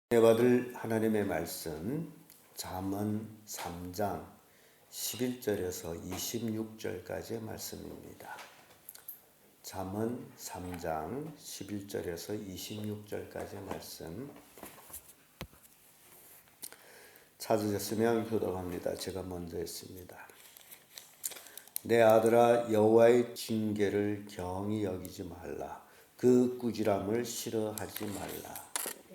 받을 하나님의 말씀 잠언 3장 11절에서 26절까지의 말씀입니다. 잠언 3장 11절에서 26절까지의 말씀 찾으셨으면 교독합니다. 제가 먼저 했습니다. 내 아들아, 여호와의 징계를 경히 여기지 말라. 그 꾸지람을 싫어하지 말라.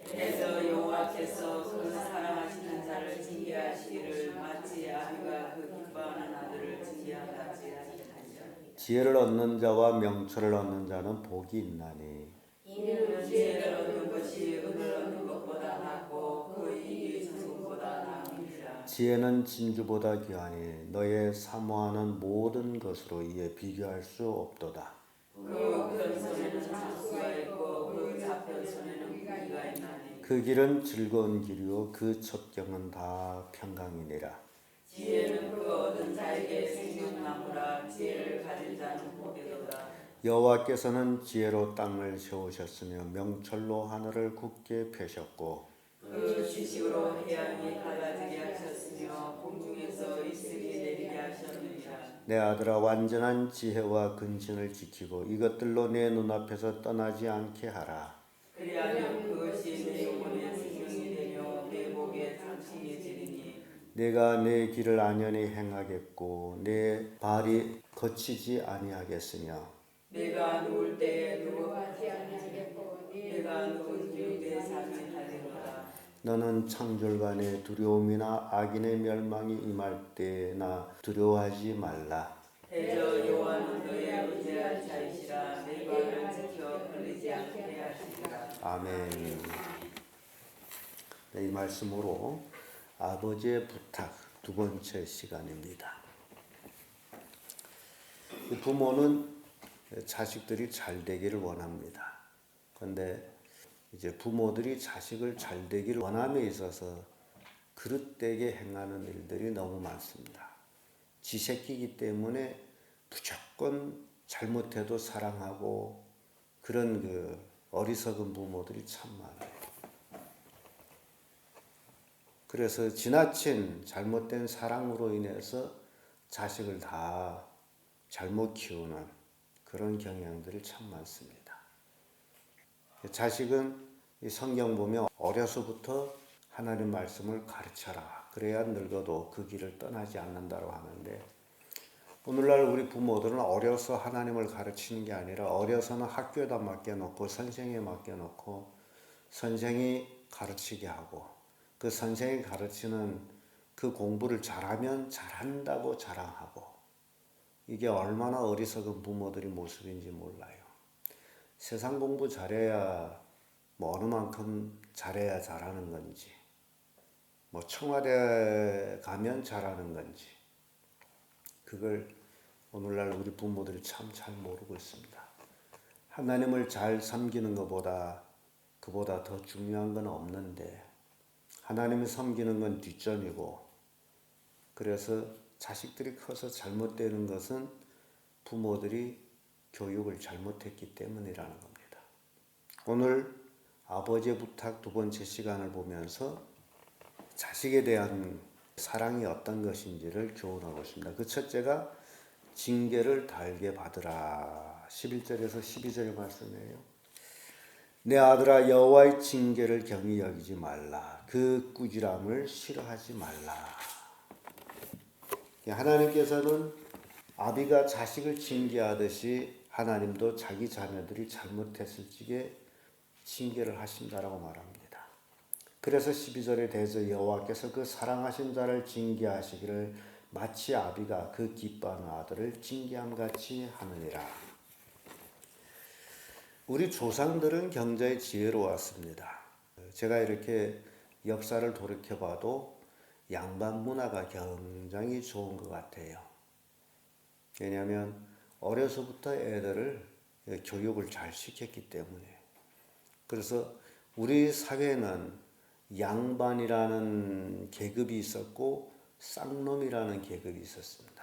그래서 여호와께서 그 사랑하시는 자를 징계하시기를 마치 아비가 그 기뻐하는 아들을 징계한 같이 하시리라. 지혜를 얻는 자와 명철을 얻는 자는 복이 있나니 이는 지혜를 얻는 것이 은을 얻는 것보다 낫고 그 이익이 정금보다 나으니라. 지혜는 진주보다 귀하니 너의 사모하는 모든 것으로 이에 비교할 수 없도다. 그 오른손에는 장수가 있고 그 좌편 손에는 무기가 있나니 그 길은 즐거운 길이요 그 첩경은 다 평강이니라. 지혜는 그 얻은 자에게 생명나무라. 지혜를 가진 자는 복이로다. 여호와께서는 지혜로 땅을 세우셨으며 명철로 하늘을 굳게 펴셨고 그 지식으로 해양이 갈라지게 하셨으며 공중에서 이슬이 내리게 하셨느니라. 내 아들아, 완전한 지혜와 근신을 지키고 이것들로 내 눈앞에서 떠나지 않게 하라. 그리하면 그것이 내 영혼의 생명이 되며 내 목에 장식해지리니 내가 내 길을 안연히 행하겠고 내 발이 거치지 아니하겠으며 내가 누울 때에 누워하지 아니하겠고 내가 누운 뒤에 잠잠하리로다. 너는 창졸간의 두려움이나 악인의 멸망이 임할 때나 두려워하지 말라. 대저 여호와는 너의 의지한 자이시라. 내 발을 지켜 걸리지 않게 하시리라. 아멘. 이 말씀으로 아버지의 부탁 두 번째 시간입니다. 부모는 자식들이 잘 되기를 원합니다. 그런데 이제 부모들이 자식을 잘 되기를 원함에 있어서 그릇되게 행하는 일들이 너무 많습니다. 지 새끼이기 때문에 무조건 잘못해도 사랑하고 그런 어리석은 부모들이 참 많아요. 그래서 지나친 잘못된 사랑으로 인해서 자식을 다 잘못 키우는 그런 경향들이 참 많습니다. 자식은 이 성경 보면 어려서부터 하나님 말씀을 가르쳐라. 그래야 늙어도 그 길을 떠나지 않는다고 하는데 오늘날 우리 부모들은 어려서 하나님을 가르치는 게 아니라 어려서는 학교에다 맡겨놓고 선생에 맡겨놓고 선생이 가르치게 하고 그 선생이 가르치는 그 공부를 잘하면 잘한다고 자랑하고 이게 얼마나 어리석은 부모들의 모습인지 몰라요. 세상 공부 잘해야 어느 만큼 잘해야 잘하는 건지 청와대 가면 잘하는 건지 그걸 오늘날 우리 부모들이 참 잘 모르고 있습니다. 하나님을 잘 섬기는 것보다 그보다 더 중요한 건 없는데 하나님을 섬기는 건 뒷전이고 그래서 자식들이 커서 잘못되는 것은 부모들이 교육을 잘못했기 때문이라는 겁니다. 오늘 아버지의 부탁 두 번째 시간을 보면서 자식에 대한 사랑이 어떤 것인지를 교훈하고 있습니다. 그 첫째가 징계를 달게 받으라. 11절에서 12절의 말씀이에요. 내 아들아, 여호와의 징계를 경히 여기지 말라. 그 꾸지람을 싫어하지 말라. 하나님께서는 아비가 자식을 징계하듯이 하나님도 자기 자녀들이 잘못했을 적에 징계를 하신다라고 말합니다. 그래서 12절에 대해서 여호와께서 그 사랑하신 자를 징계하시기를 마치 아비가 그 기뻐하는 아들을 징계함같이 하느니라. 우리 조상들은 굉장히 지혜로웠습니다. 제가 이렇게 역사를 돌이켜봐도 양반 문화가 굉장히 좋은 것 같아요. 왜냐하면 어려서부터 애들을 교육을 잘 시켰기 때문에. 그래서 우리 사회는 양반이라는 계급이 있었고 쌍놈이라는 계급이 있었습니다.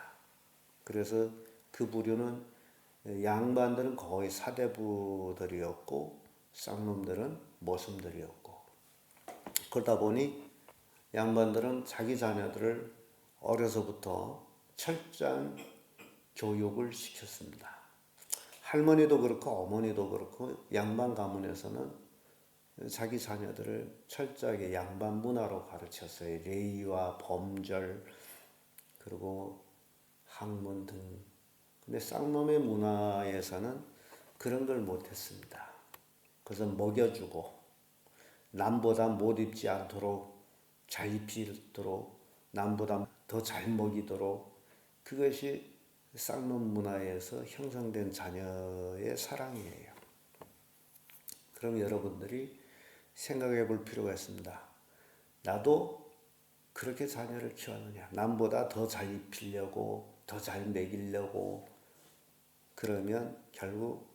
그래서 그 부류는 양반들은 거의 사대부들이었고 쌍놈들은 모슴들이었고 그러다 보니 양반들은 자기 자녀들을 어려서부터 철저한 교육을 시켰습니다. 할머니도 그렇고 어머니도 그렇고 양반 가문에서는 자기 자녀들을 철저하게 양반 문화로 가르쳤어요.礼와 범절 그리고 학문 등. 근데 쌍놈의 문화에서는 그런 걸 못했습니다. 그래서 먹여주고 남보다 못 입지 않도록 잘 입히도록 남보다 더 잘 먹이도록 그것이 쌍놈 문화에서 형성된 자녀의 사랑이에요. 그럼 여러분들이 생각해 볼 필요가 있습니다. 나도 그렇게 자녀를 키웠느냐? 남보다 더 잘 입히려고 더 잘 먹이려고 그러면 결국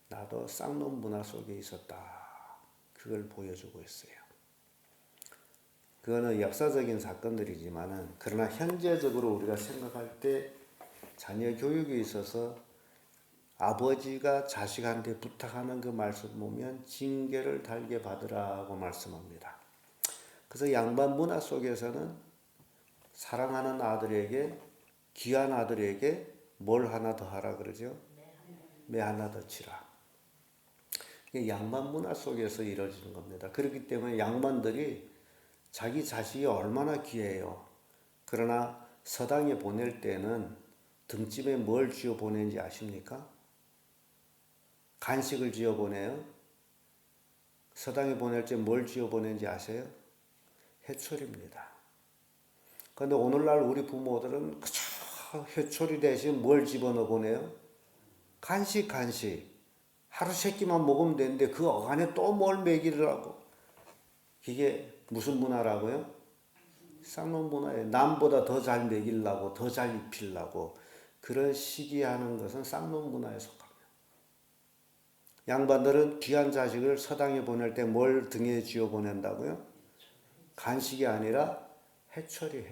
나도 쌍놈 문화 속에 있었다. 그걸 보여주고 있어요. 그거는 역사적인 사건들이지만은 그러나 현재적으로 우리가 생각할 때 자녀 교육에 있어서 아버지가 자식한테 부탁하는 그 말씀 보면 징계를 달게 받으라고 말씀합니다. 그래서 양반 문화 속에서는 사랑하는 아들에게 귀한 아들에게 뭘 하나 더 하라 그러죠? 매 하나 더 치라. 이게 양반 문화 속에서 이루어지는 겁니다. 그렇기 때문에 양반들이 자기 자식이 얼마나 귀해요. 그러나 서당에 보낼 때는 등짐에 뭘 쥐어 보내는지 아십니까? 간식을 쥐어 보내요. 서당에 보낼 때 뭘 쥐어 보내는지 아세요? 회초리입니다. 그런데 오늘날 우리 부모들은 그저 회초리 대신 뭘 집어넣어 보내요? 간식. 하루 세 끼만 먹으면 되는데 그 안에 또 뭘 먹이라고. 이게 무슨 문화라고요? 쌍놈 문화예요. 남보다 더 잘 먹이려고 더 잘 입히려고 그런 시기하는 것은 쌍놈 문화에 속합니다. 양반들은 귀한 자식을 서당에 보낼 때 뭘 등에 쥐어 보낸다고요? 간식이 아니라 회초리.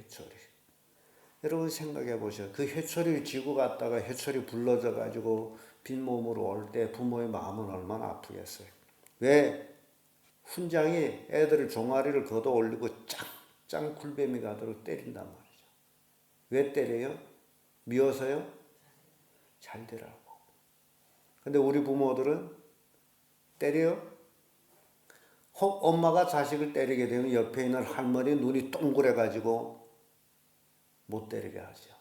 여러분 생각해 보세요. 그 회초리를 쥐고 갔다가 회초리 불러져 가지고 빈몸으로 올 때 부모의 마음은 얼마나 아프겠어요. 왜? 훈장이 애들을 종아리를 걷어 올리고 짱 굴뱀이 가도록 때린단 말이죠. 왜 때려요? 미워서요? 잘 되라고. 근데 우리 부모들은 때려요? 혹 엄마가 자식을 때리게 되면 옆에 있는 할머니 눈이 동그래 가지고 못 때리게 하죠.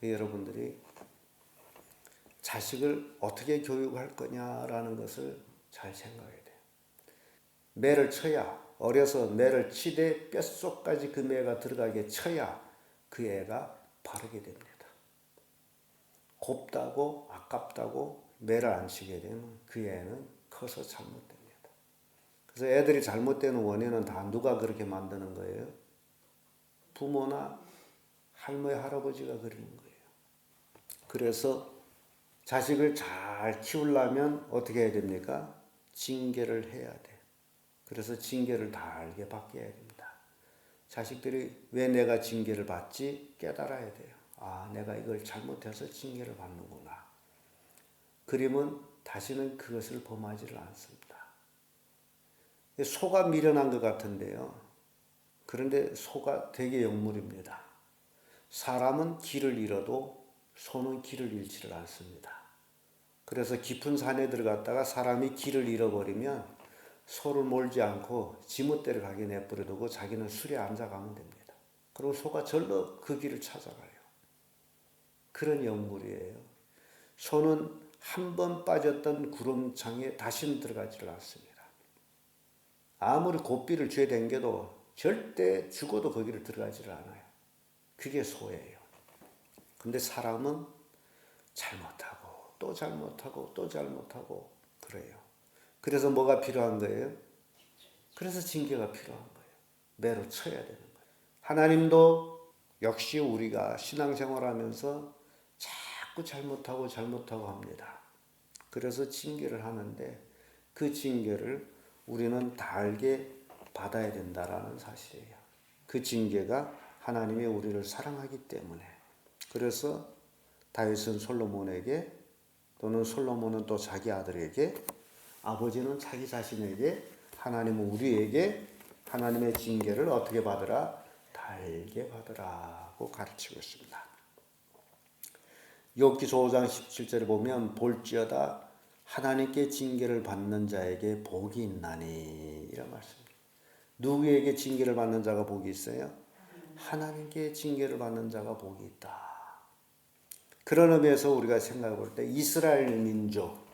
여러분들이 자식을 어떻게 교육할 거냐라는 것을 잘 생각해야 돼요. 매를 쳐야 어려서 매를 치되 뼛속까지 그 매가 들어가게 쳐야 그 애가 바르게 됩니다. 곱다고 아깝다고 매를 안 치게 되면 그 애는 커서 잘못됩니다. 그래서 애들이 잘못되는 원인은 다 누가 그렇게 만드는 거예요? 부모나 할머니, 할아버지가 그러는 거예요. 그래서 자식을 잘 키우려면 어떻게 해야 됩니까? 징계를 해야 돼. 그래서 징계를 달게 받게 해야 됩니다. 자식들이 왜 내가 징계를 받지? 깨달아야 돼요. 아, 내가 이걸 잘못해서 징계를 받는구나. 그러면 다시는 그것을 범하지를 않습니다. 소가 미련한 것 같은데요. 그런데 소가 되게 영물입니다. 사람은 길을 잃어도 소는 길을 잃지를 않습니다. 그래서 깊은 산에 들어갔다가 사람이 길을 잃어버리면 소를 몰지 않고 지멋대로 가게 내버려두고 자기는 술에 앉아가면 됩니다. 그리고 소가 절로 그 길을 찾아가요. 그런 영물이에요. 소는 한 번 빠졌던 구름창에 다시는 들어가지를 않습니다. 아무리 고삐를 쥐어 당겨도 절대 죽어도 거기를 들어가지를 않아요. 그게 소예요. 근데 사람은 잘못하고 또 잘못하고 또 잘못하고 그래요. 그래서 뭐가 필요한 거예요? 그래서 징계가 필요한 거예요. 매로 쳐야 되는 거예요. 하나님도 역시 우리가 신앙생활하면서 자꾸 잘못하고 합니다. 그래서 징계를 하는데 그 징계를 우리는 달게 받아야 된다라는 사실이에요. 그 징계가 하나님이 우리를 사랑하기 때문에. 그래서 다윗은 솔로몬에게 또는 솔로몬은 또 자기 아들에게 아버지는 자기 자신에게 하나님은 우리에게 하나님의 징계를 어떻게 받으라? 달게 받으라고 가르치고 있습니다. 욥기서 5장 17절에 보면 볼지어다 하나님께 징계를 받는 자에게 복이 있나니 이런 말씀입니다. 누구에게 징계를 받는 자가 복이 있어요? 하나님께 징계를 받는 자가 복이 있다. 그런 의미에서 우리가 생각해 볼 때 이스라엘 민족,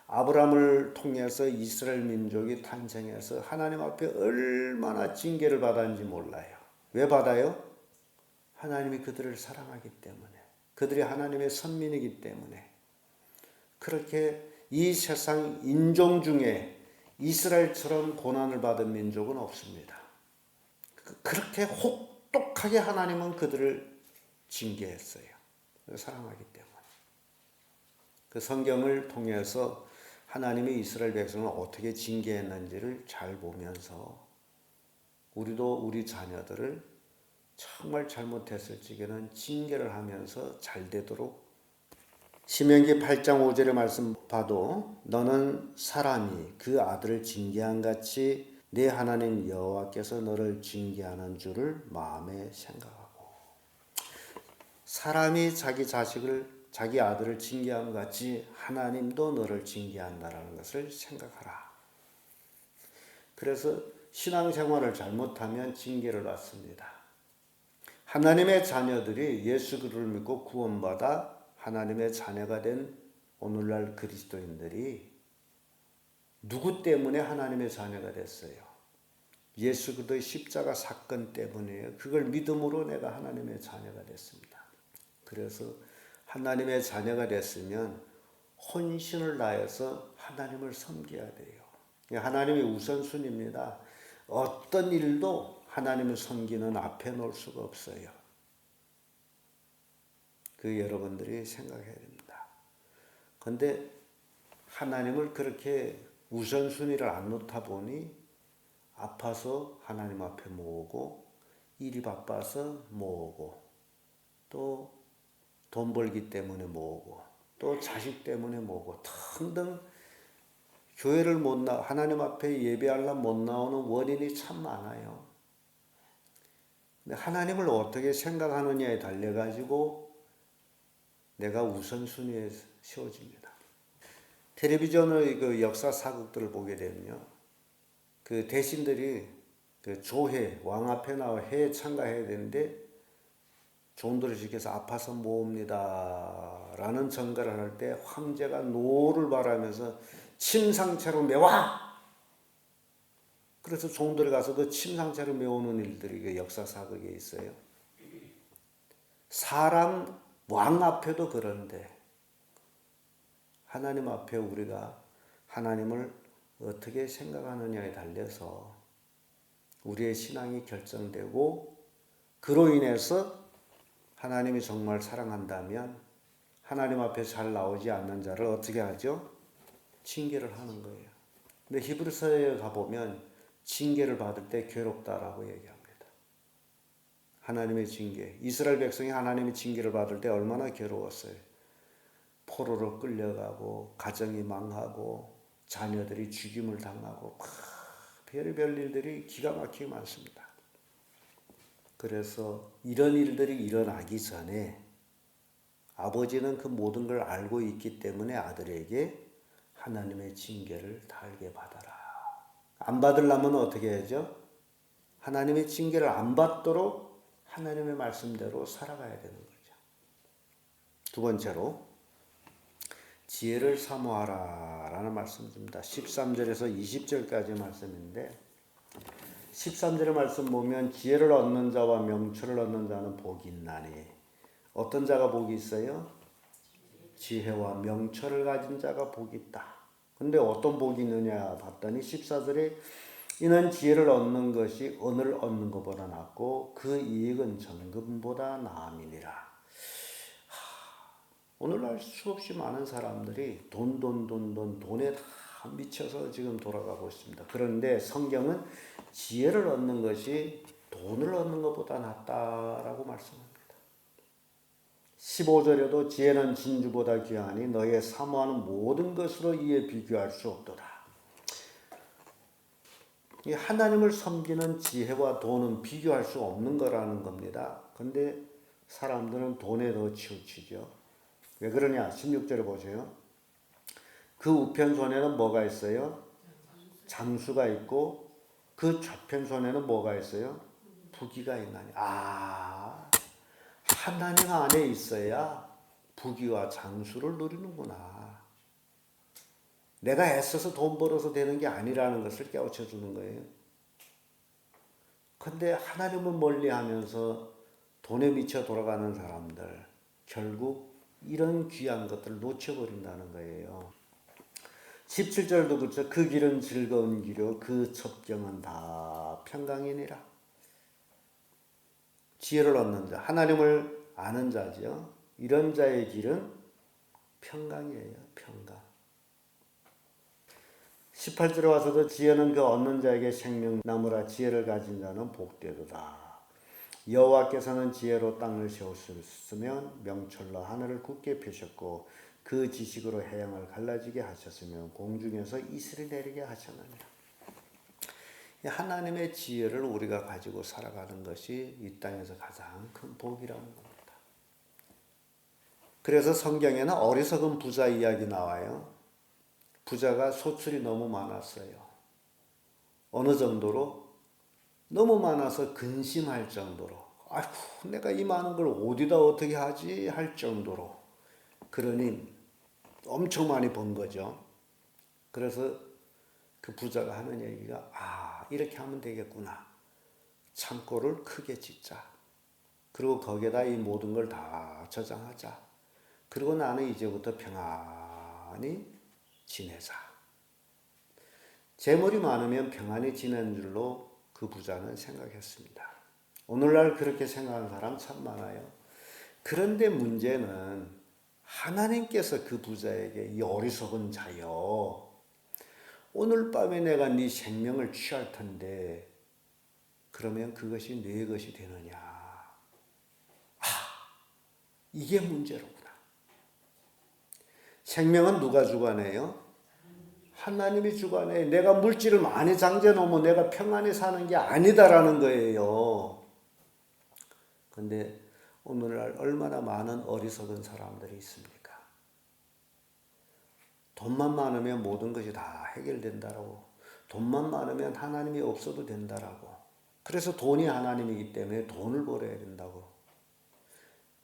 아브라함을 통해서 이스라엘 민족이 탄생해서 하나님 앞에 얼마나 징계를 받았는지 몰라요. 왜 받아요? 하나님이 그들을 사랑하기 때문에, 그들이 하나님의 선민이기 때문에. 그렇게 이 세상 인종 중에 이스라엘처럼 고난을 받은 민족은 없습니다. 그렇게 혹독하게 하나님은 그들을 징계했어요. 사랑하기 때문에. 그 성경을 통해서 하나님이 이스라엘 백성을 어떻게 징계했는지를 잘 보면서 우리도 우리 자녀들을 정말 잘못했을 적에는 징계를 하면서 잘 되도록 신명기 8장 5절의 말씀 봐도 너는 사람이 그 아들을 징계한 같이 내 하나님 여호와께서 너를 징계하는 줄을 마음에 생각하고 사람이 자기 자식을 자기 아들을 징계함 같이 하나님도 너를 징계한다라는 것을 생각하라. 그래서 신앙생활을 잘못하면 징계를 받습니다. 하나님의 자녀들이 예수 그리스도를 믿고 구원받아 하나님의 자녀가 된 오늘날 그리스도인들이 누구 때문에 하나님의 자녀가 됐어요? 예수 그리스도의 십자가 사건 때문이에요. 그걸 믿음으로 내가 하나님의 자녀가 됐습니다. 그래서 하나님의 자녀가 됐으면 혼신을 다해서 하나님을 섬겨야 돼요. 하나님이 우선순위입니다. 어떤 일도 하나님을 섬기는 앞에 놓을 수가 없어요. 그 여러분들이 생각해야 됩니다. 그런데 하나님을 그렇게 우선순위를 안 놓다 보니 아파서 하나님 앞에 모으고 일이 바빠서 모으고 또 돈 벌기 때문에 모으고 또 자식 때문에 모으고 등등 교회를 하나님 앞에 예배하려면 못 나오는 원인이 참 많아요. 근데 하나님을 어떻게 생각하느냐에 달려가지고 내가 우선순위에 세워집니다. 텔레비전의 그 역사 사극들을 보게 되면요. 그 대신들이 그 조회, 왕 앞에 나와 회에 참가해야 되는데 종들을 지켜서 아파서 모읍니다 라는 전가를 할 때 황제가 노를 바라면서 침상채로 메와! 그래서 종들이 가서 그 침상채로 메우는 일들이 그 역사 사극에 있어요. 사람 왕 앞에도 그런데 하나님 앞에 우리가 하나님을 어떻게 생각하느냐에 달려서 우리의 신앙이 결정되고 그로 인해서 하나님이 정말 사랑한다면 하나님 앞에 잘 나오지 않는 자를 어떻게 하죠? 징계를 하는 거예요. 근데 히브리서에 가보면 징계를 받을 때 괴롭다라고 얘기합니다. 하나님의 징계. 이스라엘 백성이 하나님의 징계를 받을 때 얼마나 괴로웠어요. 포로로 끌려가고 가정이 망하고 자녀들이 죽임을 당하고 별의별 일들이 기가 막히게 많습니다. 그래서 이런 일들이 일어나기 전에 아버지는 그 모든 걸 알고 있기 때문에 아들에게 하나님의 징계를 달게 받아라. 안 받으려면 어떻게 해야죠? 하나님의 징계를 안 받도록 하나님의 말씀대로 살아가야 되는 거죠. 두 번째로 지혜를 사모하라 라는 말씀 줍니다. 13절에서 20절까지 말씀인데 13절의 말씀 보면 지혜를 얻는 자와 명철을 얻는 자는 복이 있나니 어떤 자가 복이 있어요? 지혜와 명철을 가진 자가 복이 있다. 근데 어떤 복이 있느냐 봤더니 14절에 이는 지혜를 얻는 것이 은을 얻는 것보다 낫고 그 이익은 정금보다 나음이니라. 오늘날 수없이 많은 사람들이 돈에 다 미쳐서 지금 돌아가고 있습니다. 그런데 성경은 지혜를 얻는 것이 돈을 얻는 것보다 낫다라고 말씀합니다. 15절에도 지혜는 진주보다 귀하니 너의 사모하는 모든 것으로 이에 비교할 수 없도다. 이 하나님을 섬기는 지혜와 돈은 비교할 수 없는 거라는 겁니다. 근데 사람들은 돈에 더 치우치죠. 왜 그러냐? 16절에 보세요. 그 우편손에는 뭐가 있어요? 장수가 있고 그 좌편손에는 뭐가 있어요? 부귀가 있나니. 하나님 안에 있어야 부귀와 장수를 누리는구나. 내가 애써서 돈 벌어서 되는 게 아니라는 것을 깨우쳐 주는 거예요. 근데 하나님을 멀리하면서 돈에 미쳐 돌아가는 사람들 결국 이런 귀한 것들을 놓쳐버린다는 거예요. 17절도 그렇죠. 그 길은 즐거운 길이요 그 첩경은 다 평강이니라. 지혜를 얻는 자, 하나님을 아는 자죠. 이런 자의 길은 평강이에요. 평강. 18절에 와서도 지혜는 그 얻는 자에게 생명나무라. 지혜를 가진 자는 복되도다. 여호와께서는 지혜로 땅을 세우셨으면 명철로 하늘을 굳게 펴셨고 그 지식으로 해양을 갈라지게 하셨으며 공중에서 이슬이 내리게 하셨느니라. 하나님의 지혜를 우리가 가지고 살아가는 것이 이 땅에서 가장 큰 복이라는 겁니다. 그래서 성경에는 어리석은 부자 이야기 나와요. 부자가 소출이 너무 많았어요. 어느 정도로? 너무 많아서 근심할 정도로, 아이고 내가 이 많은 걸 어디다 어떻게 하지 할 정도로, 그러니 엄청 많이 번 거죠. 그래서 그 부자가 하는 얘기가 이렇게 하면 되겠구나. 창고를 크게 짓자. 그리고 거기에다 이 모든 걸 다 저장하자. 그리고 나는 이제부터 평안히 지내자. 재물이 많으면 평안히 지내는 줄로 그 부자는 생각했습니다. 오늘날 그렇게 생각하는 사람 참 많아요. 그런데 문제는 하나님께서 그 부자에게 이 어리석은 자여, 오늘 밤에 내가 네 생명을 취할 텐데 그러면 그것이 네 것이 되느냐. 이게 문제로구나. 생명은 누가 주관해요? 하나님이 주관해. 내가 물질을 많이 장재 놓으면 내가 평안히 사는 게 아니다라는 거예요. 근데 오늘날 얼마나 많은 어리석은 사람들이 있습니까? 돈만 많으면 모든 것이 다 해결된다라고. 돈만 많으면 하나님이 없어도 된다라고. 그래서 돈이 하나님이기 때문에 돈을 벌어야 된다고.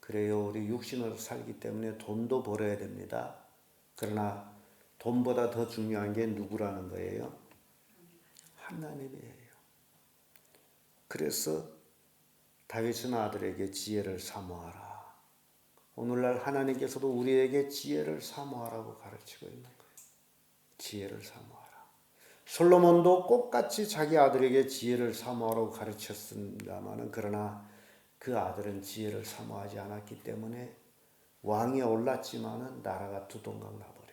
그래요. 우리 육신으로 살기 때문에 돈도 벌어야 됩니다. 그러나 돈보다 더 중요한 게 누구라는 거예요? 하나님이에요. 그래서 다윗은 아들에게 지혜를 사모하라. 오늘날 하나님께서도 우리에게 지혜를 사모하라고 가르치고 있는 거예요. 지혜를 사모하라. 솔로몬도 똑같이 자기 아들에게 지혜를 사모하라고 가르쳤습니다만, 그러나 그 아들은 지혜를 사모하지 않았기 때문에 왕이 올랐지만 나라가 두동강 나버려요.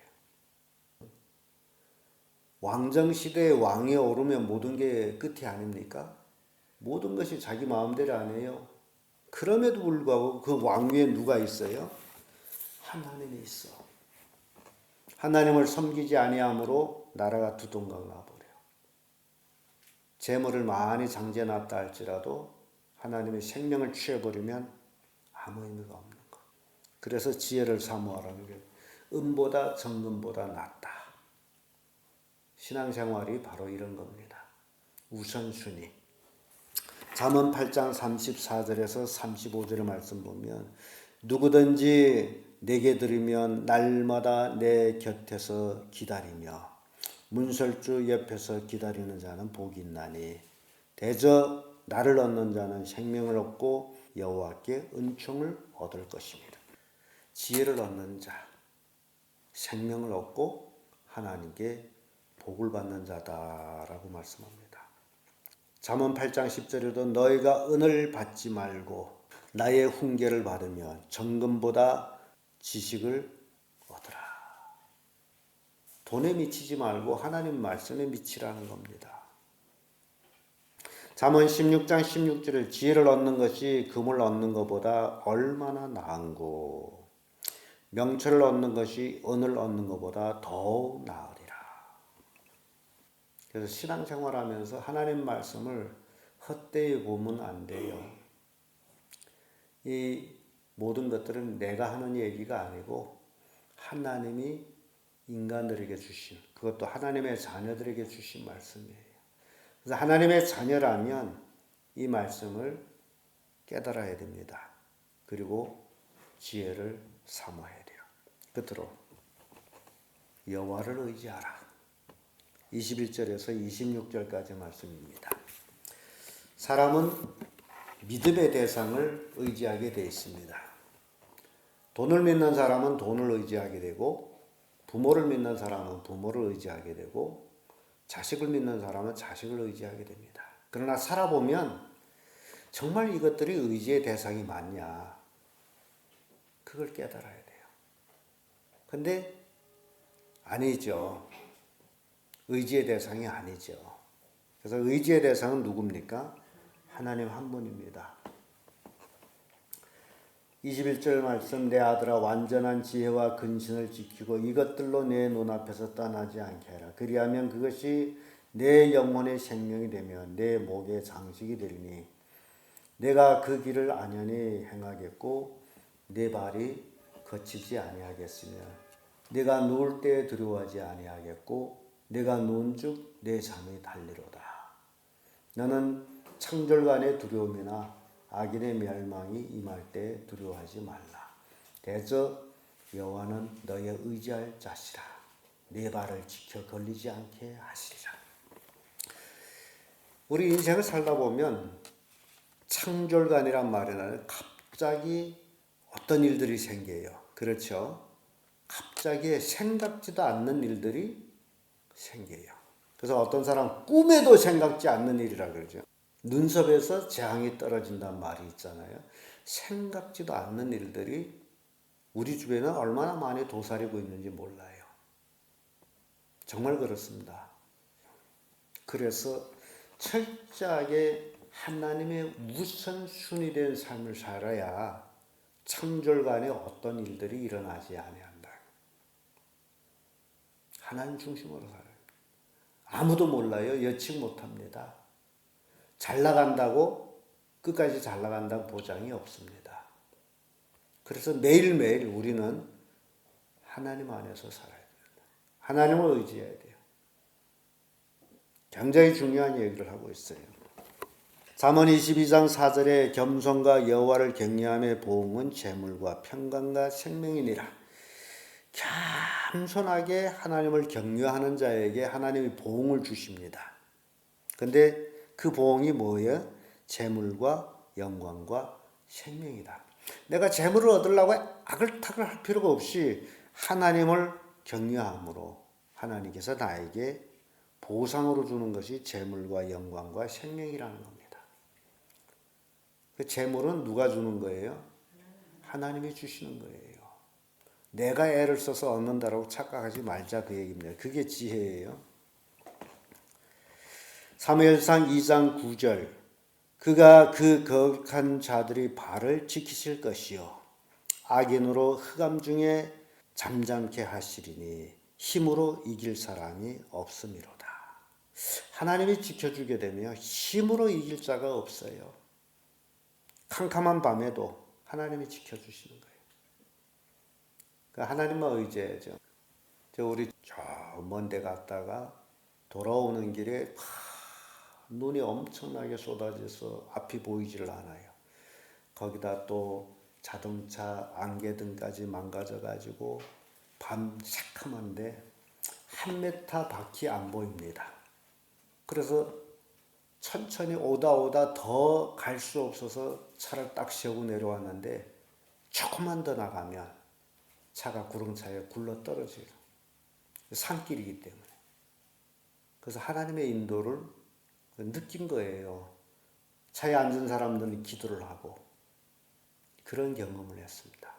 왕정시대에 왕이 오르면 모든 게 끝이 아닙니까? 모든 것이 자기 마음대로 안 해요. 그럼에도 불구하고 그 왕위에 누가 있어요? 하나님이 있어. 하나님을 섬기지 아니함으로 나라가 두동강 나버려요. 재물을 많이 장재놨다 할지라도 하나님의 생명을 취해버리면 아무 의미가 없는 거. 그래서 지혜를 사모하라는 게 은보다 정금보다 낫다. 신앙생활이 바로 이런 겁니다. 우선순위. 잠언 8장 34절에서 35절의 말씀 보면 누구든지 내게 들으면 날마다 내 곁에서 기다리며 문설주 옆에서 기다리는 자는 복이 있나니 대저 나를 얻는 자는 생명을 얻고 여호와께 은총을 얻을 것입니다. 지혜를 얻는 자, 생명을 얻고 하나님께 복을 받는 자다라고 말씀합니다. 잠언 8장 10절에도 너희가 은을 받지 말고 나의 훈계를 받으며 정금보다 지식을 얻으라. 돈에 미치지 말고 하나님 말씀에 미치라는 겁니다. 잠언 16장 16절에 지혜를 얻는 것이 금을 얻는 것보다 얼마나 나은고 명철을 얻는 것이 은을 얻는 것보다 더욱 나으리라. 그래서 신앙생활하면서 하나님 말씀을 헛되이 보면 안 돼요. 이 모든 것들은 내가 하는 얘기가 아니고 하나님이 인간들에게 주신, 그것도 하나님의 자녀들에게 주신 말씀이에요. 그래서 하나님의 자녀라면 이 말씀을 깨달아야 됩니다. 그리고 지혜를 삼아야 돼요. 끝으로 여호와를 의지하라. 21절에서 26절까지 말씀입니다. 사람은 믿음의 대상을 의지하게 되어 있습니다. 돈을 믿는 사람은 돈을 의지하게 되고, 부모를 믿는 사람은 부모를 의지하게 되고, 자식을 믿는 사람은 자식을 의지하게 됩니다. 그러나 살아보면 정말 이것들이 의지의 대상이 맞냐? 그걸 깨달아야 돼요. 근데 아니죠. 의지의 대상이 아니죠. 그래서 의지의 대상은 누굽니까? 하나님 한 분입니다. 21절 말씀, 내 아들아 완전한 지혜와 근신을 지키고 이것들로 내 눈앞에서 떠나지 않게 하라. 그리하면 그것이 내 영혼의 생명이 되며 내 목의 장식이 되리니 내가 그 길을 안연히 행하겠고 내 발이 거치지 아니하겠으며 내가 누울 때 두려워하지 아니하겠고 내가 누운즉 내 잠이 달리로다. 너는 창졸간의 두려움이나 악인의 멸망이 임할 때 두려워하지 말라. 대저 여호와는 너의 의지할 자시라. 네 발을 지켜 걸리지 않게 하시리라. 우리 인생을 살다 보면 창졸간이란 말에는 갑자기 어떤 일들이 생겨요. 그렇죠? 갑자기 생각지도 않는 일들이 생겨요. 그래서 어떤 사람 꿈에도 생각지 않는 일이라 그러죠. 눈썹에서 재앙이 떨어진다는 말이 있잖아요. 생각지도 않는 일들이 우리 주변에 얼마나 많이 도사리고 있는지 몰라요. 정말 그렇습니다. 그래서 철저하게 하나님의 우선순위 된 삶을 살아야 창졸간에 어떤 일들이 일어나지 아니한다. 하나님 중심으로 살아요. 아무도 몰라요. 예측 못합니다. 잘 나간다고 끝까지 잘 나간다는 보장이 없습니다. 그래서 매일매일 우리는 하나님 안에서 살아야 됩니다. 하나님을 의지해야 돼요. 굉장히 중요한 얘기를 하고 있어요. 잠언 22장 4절에 겸손과 여호와를 경외함의 보응은 재물과 평강과 생명이니라. 겸손하게 하나님을 경외하는 자에게 하나님이 보응을 주십니다. 근데 그 보응이 뭐예요? 재물과 영광과 생명이다. 내가 재물을 얻으려고 아글타글 할 필요가 없이 하나님을 경외함으로 하나님께서 나에게 보상으로 주는 것이 재물과 영광과 생명이라는 겁니다. 그 재물은 누가 주는 거예요? 하나님이 주시는 거예요. 내가 애를 써서 얻는다라고 착각하지 말자 그 얘기입니다. 그게 지혜예요. 사무엘상 2장 9절 그가 그 거룩한 자들이 발을 지키실 것이요 악인으로 흑암 중에 잠잠케 하시리니 힘으로 이길 사람이 없음이로다. 하나님이 지켜주게 되면 힘으로 이길 자가 없어요. 캄캄한 밤에도 하나님이 지켜주시는 거예요. 그러니까 하나님만 의지해야죠. 우리 저 먼 데 갔다가 돌아오는 길에 눈이 엄청나게 쏟아져서 앞이 보이질 않아요. 거기다 또 자동차 안개등까지 망가져가지고 밤 새카만데 한 메타 밖이 안 보입니다. 그래서 천천히 오다 더 갈 수 없어서 차를 딱 세우고 내려왔는데 조금만 더 나가면 차가 구렁차에 굴러 떨어져요. 산길이기 때문에. 그래서 하나님의 인도를 느낀 거예요. 차에 앉은 사람들은 기도를 하고 그런 경험을 했습니다.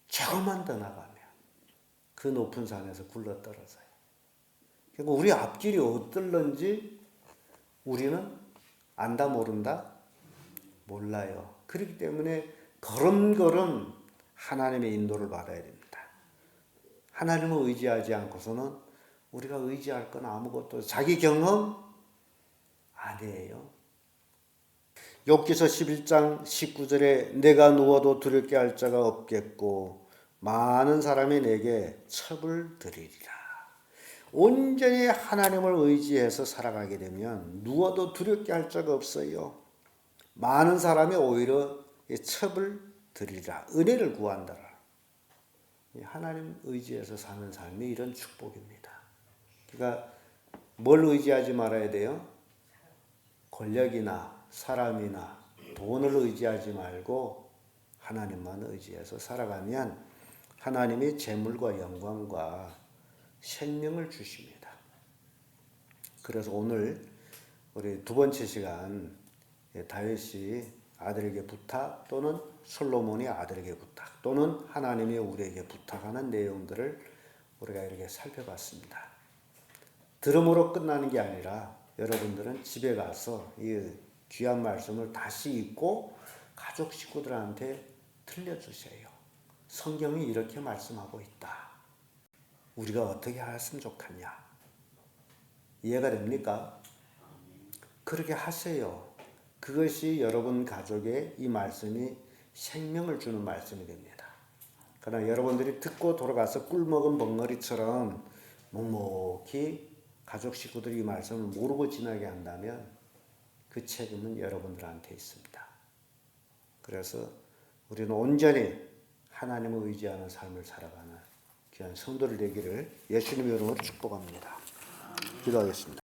조금만 더 나가면 그 높은 산에서 굴러 떨어져요. 그러니까 우리 앞길이 어떨런지 우리는 안다 모른다? 몰라요. 그렇기 때문에 걸음걸음 하나님의 인도를 받아야 됩니다. 하나님을 의지하지 않고서는 우리가 의지할 건 아무것도 자기 경험 아니에요. 욥기서 11장 19절에 내가 누워도 두렵게 할 자가 없겠고 많은 사람이 내게 첩을 들이리라. 온전히 하나님을 의지해서 살아가게 되면 누워도 두렵게 할 자가 없어요. 많은 사람이 오히려 첩을 들이라. 은혜를 구한다라. 하나님 의지해서 사는 삶이 이런 축복입니다. 그러니까 뭘 의지하지 말아야 돼요? 권력이나 사람이나 돈을 의지하지 말고 하나님만 의지해서 살아가면 하나님이 재물과 영광과 생명을 주십니다. 그래서 오늘 우리 두 번째 시간 다윗이 아들에게 부탁 또는 솔로몬이 아들에게 부탁 또는 하나님이 우리에게 부탁하는 내용들을 우리가 이렇게 살펴봤습니다. 들음으로 끝나는 게 아니라 여러분들은 집에 가서 이 귀한 말씀을 다시 읽고 가족 식구들한테 들려주세요. 성경이 이렇게 말씀하고 있다. 우리가 어떻게 했으면 좋겠냐? 이해가 됩니까? 그렇게 하세요. 그것이 여러분 가족의 이 말씀이 생명을 주는 말씀이 됩니다. 그러나 여러분들이 듣고 돌아가서 꿀먹은 벙어리처럼 묵묵히 가족 식구들이 이 말씀을 모르고 지나게 한다면 그 책임은 여러분들한테 있습니다. 그래서 우리는 온전히 하나님을 의지하는 삶을 살아가는 귀한 성도들 되기를 예수님의 이름으로 축복합니다. 기도하겠습니다.